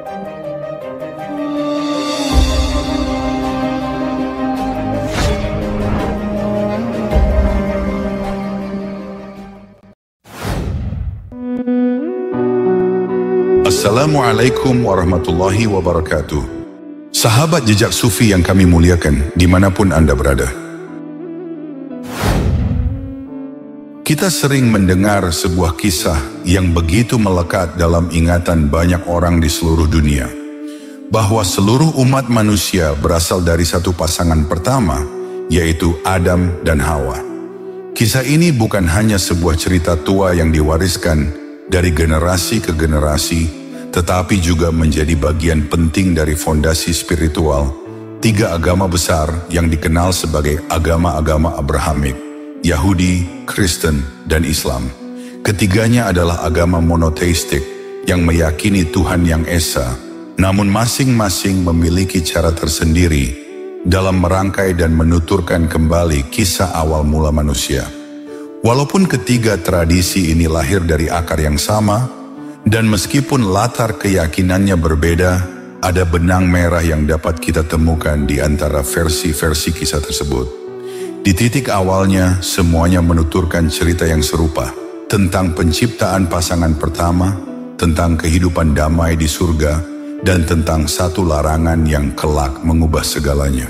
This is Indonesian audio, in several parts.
Assalamualaikum warahmatullahi wabarakatuh. Sahabat jejak sufi yang kami muliakan dimanapun Anda berada. Kita sering mendengar sebuah kisah yang begitu melekat dalam ingatan banyak orang di seluruh dunia, bahwa seluruh umat manusia berasal dari satu pasangan pertama, yaitu Adam dan Hawa. Kisah ini bukan hanya sebuah cerita tua yang diwariskan dari generasi ke generasi, tetapi juga menjadi bagian penting dari fondasi spiritual tiga agama besar yang dikenal sebagai agama-agama Abrahamik, Yahudi, Kristen, dan Islam. Ketiganya adalah agama monoteistik yang meyakini Tuhan yang Esa, namun masing-masing memiliki cara tersendiri dalam merangkai dan menuturkan kembali kisah awal mula manusia. Walaupun ketiga tradisi ini lahir dari akar yang sama, dan meskipun latar keyakinannya berbeda, ada benang merah yang dapat kita temukan di antara versi-versi kisah tersebut. Di titik awalnya, semuanya menuturkan cerita yang serupa, tentang penciptaan pasangan pertama, tentang kehidupan damai di surga, dan tentang satu larangan yang kelak mengubah segalanya.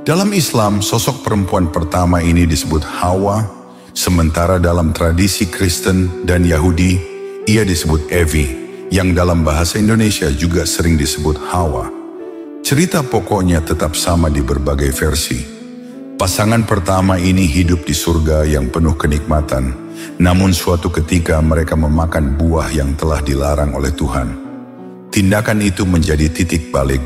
Dalam Islam, sosok perempuan pertama ini disebut Hawa, sementara dalam tradisi Kristen dan Yahudi, ia disebut Evi, yang dalam bahasa Indonesia juga sering disebut Hawa. Cerita pokoknya tetap sama di berbagai versi. Pasangan pertama ini hidup di surga yang penuh kenikmatan, namun suatu ketika mereka memakan buah yang telah dilarang oleh Tuhan. Tindakan itu menjadi titik balik,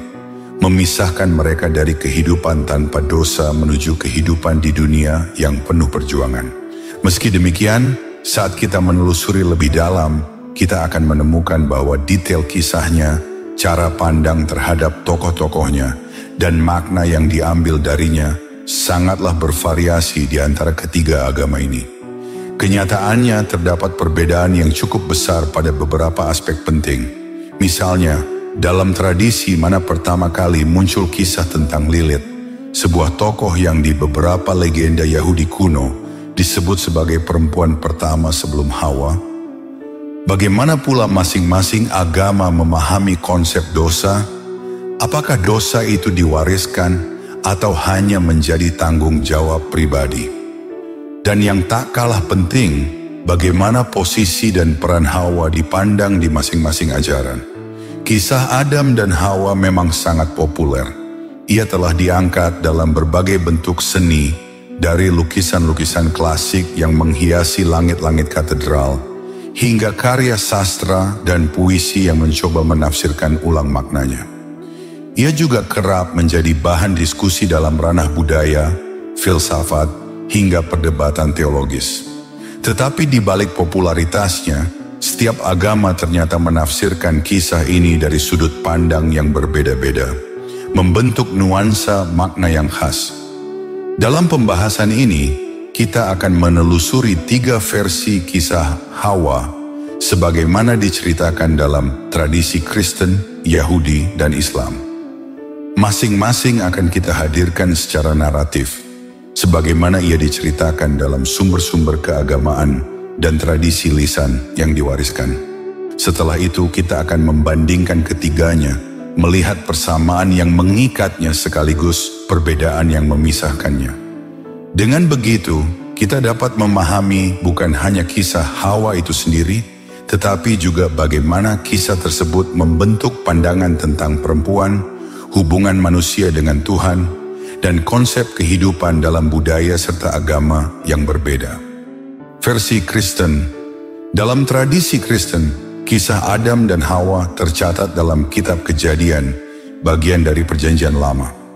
memisahkan mereka dari kehidupan tanpa dosa menuju kehidupan di dunia yang penuh perjuangan. Meski demikian, saat kita menelusuri lebih dalam, kita akan menemukan bahwa detail kisahnya, cara pandang terhadap tokoh-tokohnya, dan makna yang diambil darinya sangatlah bervariasi di antara ketiga agama ini. Kenyataannya terdapat perbedaan yang cukup besar pada beberapa aspek penting. Misalnya, dalam tradisi mana pertama kali muncul kisah tentang Lilith, sebuah tokoh yang di beberapa legenda Yahudi kuno disebut sebagai perempuan pertama sebelum Hawa. Bagaimana pula masing-masing agama memahami konsep dosa? Apakah dosa itu diwariskan atau hanya menjadi tanggung jawab pribadi? Dan yang tak kalah penting, bagaimana posisi dan peran Hawa dipandang di masing-masing ajaran? Kisah Adam dan Hawa memang sangat populer. Ia telah diangkat dalam berbagai bentuk seni, dari lukisan-lukisan klasik yang menghiasi langit-langit katedral, hingga karya sastra dan puisi yang mencoba menafsirkan ulang maknanya. Ia juga kerap menjadi bahan diskusi dalam ranah budaya, filsafat, hingga perdebatan teologis. Tetapi di balik popularitasnya, setiap agama ternyata menafsirkan kisah ini dari sudut pandang yang berbeda-beda, membentuk nuansa makna yang khas. Dalam pembahasan ini, kita akan menelusuri tiga versi kisah Hawa sebagaimana diceritakan dalam tradisi Kristen, Yahudi, dan Islam. Masing-masing akan kita hadirkan secara naratif, sebagaimana ia diceritakan dalam sumber-sumber keagamaan dan tradisi lisan yang diwariskan. Setelah itu kita akan membandingkan ketiganya, melihat persamaan yang mengikatnya sekaligus perbedaan yang memisahkannya. Dengan begitu, kita dapat memahami bukan hanya kisah Hawa itu sendiri, tetapi juga bagaimana kisah tersebut membentuk pandangan tentang perempuan, hubungan manusia dengan Tuhan, dan konsep kehidupan dalam budaya serta agama yang berbeda. Versi Kristen. Dalam tradisi Kristen, kisah Adam dan Hawa tercatat dalam kitab Kejadian, bagian dari Perjanjian Lama.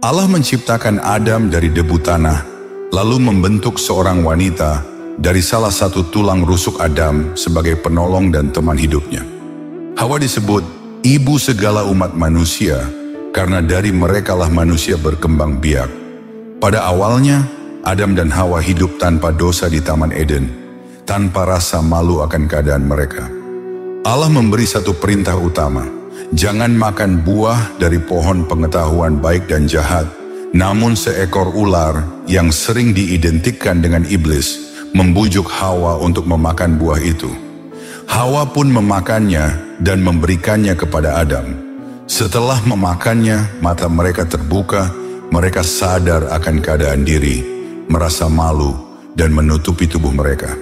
Allah menciptakan Adam dari debu tanah, lalu membentuk seorang wanita dari salah satu tulang rusuk Adam sebagai penolong dan teman hidupnya. Hawa disebut ibu segala umat manusia, karena dari merekalah manusia berkembang biak. Pada awalnya, Adam dan Hawa hidup tanpa dosa di Taman Eden, tanpa rasa malu akan keadaan mereka. Allah memberi satu perintah utama, Jangan makan buah dari pohon pengetahuan baik dan jahat, namun seekor ular yang sering diidentikan dengan iblis membujuk Hawa untuk memakan buah itu. Hawa pun memakannya dan memberikannya kepada Adam. Setelah memakannya, mata mereka terbuka, mereka sadar akan keadaan diri, merasa malu dan menutupi tubuh mereka.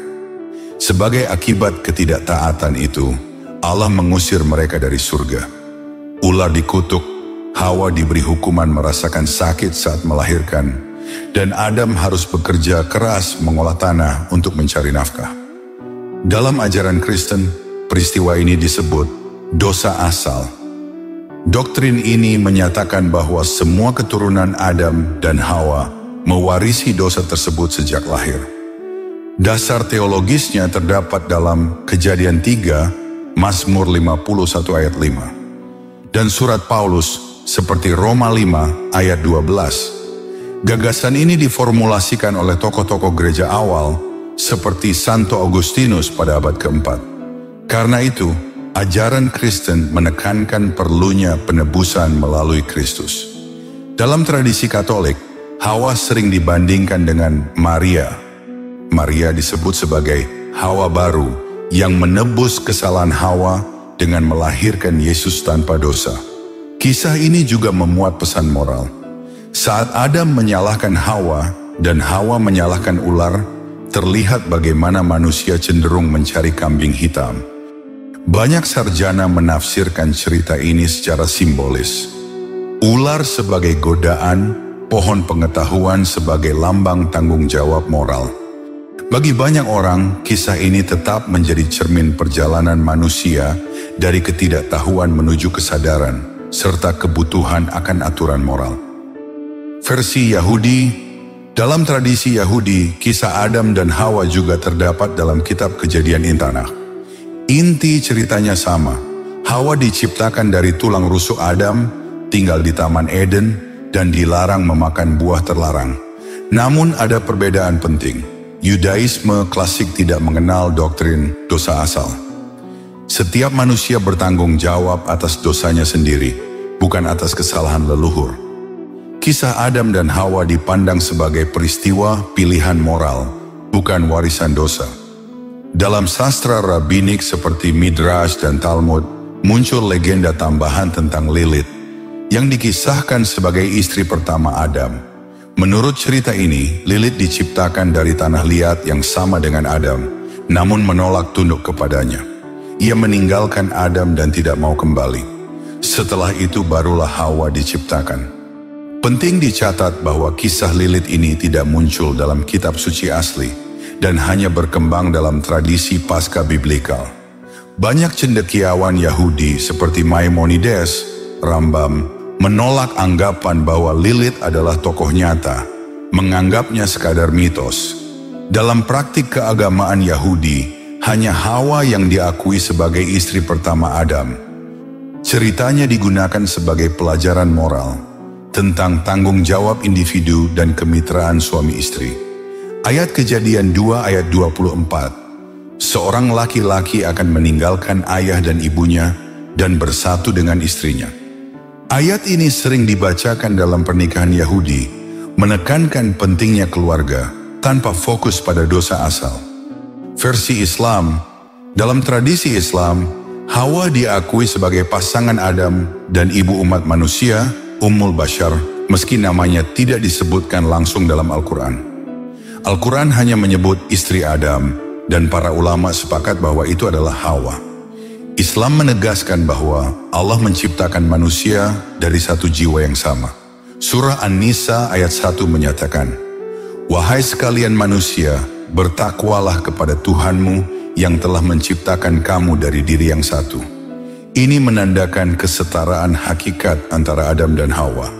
Sebagai akibat ketidaktaatan itu, Allah mengusir mereka dari surga. Ular dikutuk, Hawa diberi hukuman merasakan sakit saat melahirkan, dan Adam harus bekerja keras mengolah tanah untuk mencari nafkah. Dalam ajaran Kristen, peristiwa ini disebut dosa asal. Doktrin ini menyatakan bahwa semua keturunan Adam dan Hawa mewarisi dosa tersebut sejak lahir. Dasar teologisnya terdapat dalam Kejadian 3, Mazmur 51 ayat 5. Dan surat Paulus seperti Roma 5 ayat 12. Gagasan ini diformulasikan oleh tokoh-tokoh gereja awal seperti Santo Agustinus pada abad keempat. Karena itu, ajaran Kristen menekankan perlunya penebusan melalui Kristus. Dalam tradisi Katolik, Hawa sering dibandingkan dengan Maria. Maria disebut sebagai Hawa baru yang menebus kesalahan Hawa dengan melahirkan Yesus tanpa dosa. Kisah ini juga memuat pesan moral. Saat Adam menyalahkan Hawa dan Hawa menyalahkan ular, terlihat bagaimana manusia cenderung mencari kambing hitam. Banyak sarjana menafsirkan cerita ini secara simbolis. Ular sebagai godaan, pohon pengetahuan sebagai lambang tanggung jawab moral. Bagi banyak orang, kisah ini tetap menjadi cermin perjalanan manusia dari ketidaktahuan menuju kesadaran, serta kebutuhan akan aturan moral. Versi Yahudi, dalam tradisi Yahudi, kisah Adam dan Hawa juga terdapat dalam kitab Kejadian Tanakh. Inti ceritanya sama, Hawa diciptakan dari tulang rusuk Adam, tinggal di Taman Eden, dan dilarang memakan buah terlarang. Namun ada perbedaan penting. Yudaisme klasik tidak mengenal doktrin dosa asal. Setiap manusia bertanggung jawab atas dosanya sendiri, bukan atas kesalahan leluhur. Kisah Adam dan Hawa dipandang sebagai peristiwa pilihan moral, bukan warisan dosa. Dalam sastra rabbinik seperti Midrash dan Talmud, muncul legenda tambahan tentang Lilith, yang dikisahkan sebagai istri pertama Adam. Menurut cerita ini, Lilith diciptakan dari tanah liat yang sama dengan Adam, namun menolak tunduk kepadanya. Ia meninggalkan Adam dan tidak mau kembali. Setelah itu barulah Hawa diciptakan. Penting dicatat bahwa kisah Lilith ini tidak muncul dalam kitab suci asli dan hanya berkembang dalam tradisi pasca biblikal. Banyak cendekiawan Yahudi seperti Maimonides, Rambam, menolak anggapan bahwa Lilith adalah tokoh nyata, menganggapnya sekadar mitos. Dalam praktik keagamaan Yahudi, hanya Hawa yang diakui sebagai istri pertama Adam. Ceritanya digunakan sebagai pelajaran moral tentang tanggung jawab individu dan kemitraan suami istri. Ayat Kejadian 2 ayat 24, seorang laki-laki akan meninggalkan ayah dan ibunya dan bersatu dengan istrinya. Ayat ini sering dibacakan dalam pernikahan Yahudi, menekankan pentingnya keluarga tanpa fokus pada dosa asal. Versi Islam, dalam tradisi Islam, Hawa diakui sebagai pasangan Adam dan ibu umat manusia, Ummul Bashar, meski namanya tidak disebutkan langsung dalam Al-Quran. Al-Quran hanya menyebut istri Adam, dan para ulama sepakat bahwa itu adalah Hawa. Islam menegaskan bahwa Allah menciptakan manusia dari satu jiwa yang sama. Surah An-Nisa ayat 1 menyatakan, "Wahai sekalian manusia, bertakwalah kepada Tuhanmu yang telah menciptakan kamu dari diri yang satu." Ini menandakan kesetaraan hakikat antara Adam dan Hawa.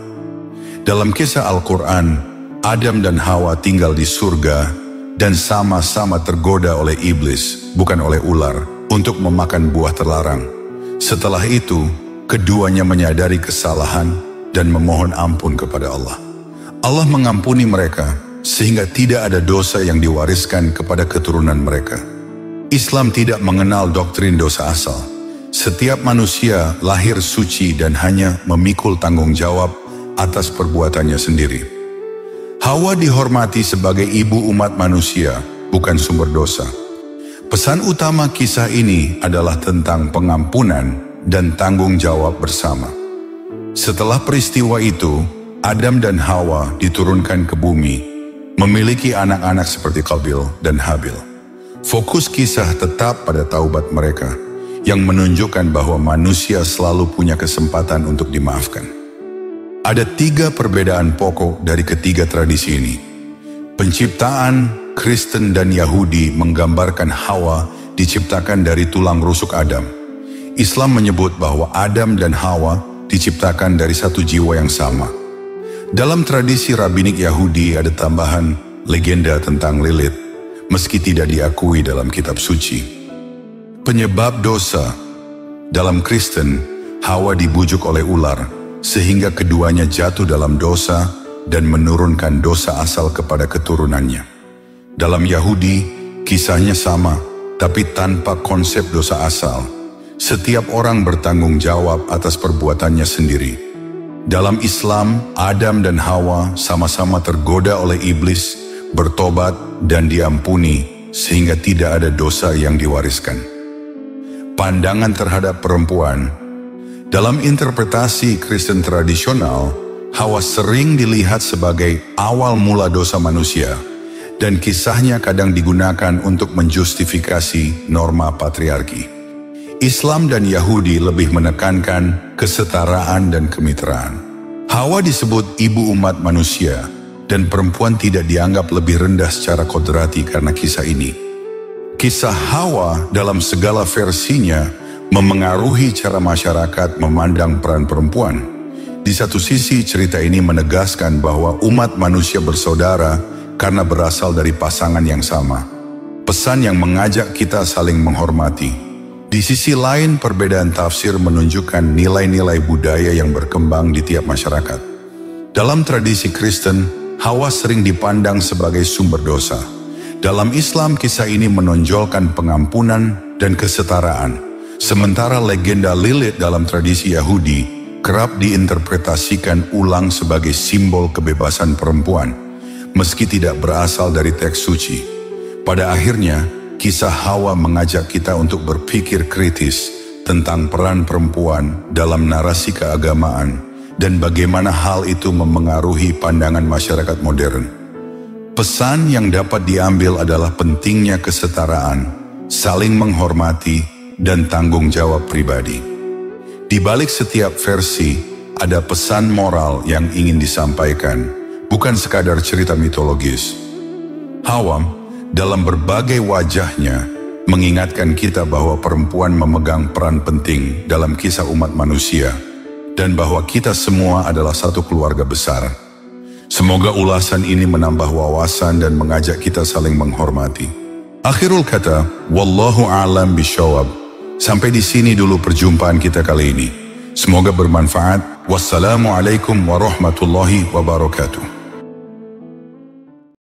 Dalam kisah Al-Quran, Adam dan Hawa tinggal di surga dan sama-sama tergoda oleh iblis, bukan oleh ular, untuk memakan buah terlarang. Setelah itu, keduanya menyadari kesalahan dan memohon ampun kepada Allah. Allah mengampuni mereka sehingga tidak ada dosa yang diwariskan kepada keturunan mereka. Islam tidak mengenal doktrin dosa asal. Setiap manusia lahir suci dan hanya memikul tanggung jawab atas perbuatannya sendiri. Hawa dihormati sebagai ibu umat manusia, bukan sumber dosa. Pesan utama kisah ini adalah tentang pengampunan dan tanggung jawab bersama. Setelah peristiwa itu, Adam dan Hawa diturunkan ke bumi, memiliki anak-anak seperti Qabil dan Habil. Fokus kisah tetap pada taubat mereka, yang menunjukkan bahwa manusia selalu punya kesempatan untuk dimaafkan. Ada 3 perbedaan pokok dari ketiga tradisi ini. Penciptaan, Kristen dan Yahudi menggambarkan Hawa diciptakan dari tulang rusuk Adam. Islam menyebut bahwa Adam dan Hawa diciptakan dari satu jiwa yang sama. Dalam tradisi rabbinik Yahudi ada tambahan legenda tentang Lilith, meski tidak diakui dalam kitab suci. Penyebab dosa. Dalam Kristen, Hawa dibujuk oleh ular, sehingga keduanya jatuh dalam dosa dan menurunkan dosa asal kepada keturunannya. Dalam Yahudi, kisahnya sama, tapi tanpa konsep dosa asal. Setiap orang bertanggung jawab atas perbuatannya sendiri. Dalam Islam, Adam dan Hawa sama-sama tergoda oleh iblis, bertobat dan diampuni, sehingga tidak ada dosa yang diwariskan. Pandangan terhadap perempuan. Dalam interpretasi Kristen tradisional, Hawa sering dilihat sebagai awal mula dosa manusia, dan kisahnya kadang digunakan untuk menjustifikasi norma patriarki. Islam dan Yahudi lebih menekankan kesetaraan dan kemitraan. Hawa disebut ibu umat manusia, dan perempuan tidak dianggap lebih rendah secara kodrati karena kisah ini. Kisah Hawa dalam segala versinya memengaruhi cara masyarakat memandang peran perempuan. Di satu sisi, cerita ini menegaskan bahwa umat manusia bersaudara karena berasal dari pasangan yang sama. Pesan yang mengajak kita saling menghormati. Di sisi lain, perbedaan tafsir menunjukkan nilai-nilai budaya yang berkembang di tiap masyarakat. Dalam tradisi Kristen, Hawa sering dipandang sebagai sumber dosa. Dalam Islam, kisah ini menonjolkan pengampunan dan kesetaraan. Sementara legenda Lilith dalam tradisi Yahudi kerap diinterpretasikan ulang sebagai simbol kebebasan perempuan, meski tidak berasal dari teks suci. Pada akhirnya, kisah Hawa mengajak kita untuk berpikir kritis tentang peran perempuan dalam narasi keagamaan dan bagaimana hal itu memengaruhi pandangan masyarakat modern. Pesan yang dapat diambil adalah pentingnya kesetaraan, saling menghormati, dan tanggung jawab pribadi. Di balik setiap versi, ada pesan moral yang ingin disampaikan, bukan sekadar cerita mitologis. Hawa, dalam berbagai wajahnya, mengingatkan kita bahwa perempuan memegang peran penting dalam kisah umat manusia, dan bahwa kita semua adalah satu keluarga besar. Semoga ulasan ini menambah wawasan dan mengajak kita saling menghormati. Akhirul kata, wallahu a'lam bishawab. Sampai di sini dulu perjumpaan kita kali ini. Semoga bermanfaat. Wassalamualaikum warahmatullahi wabarakatuh.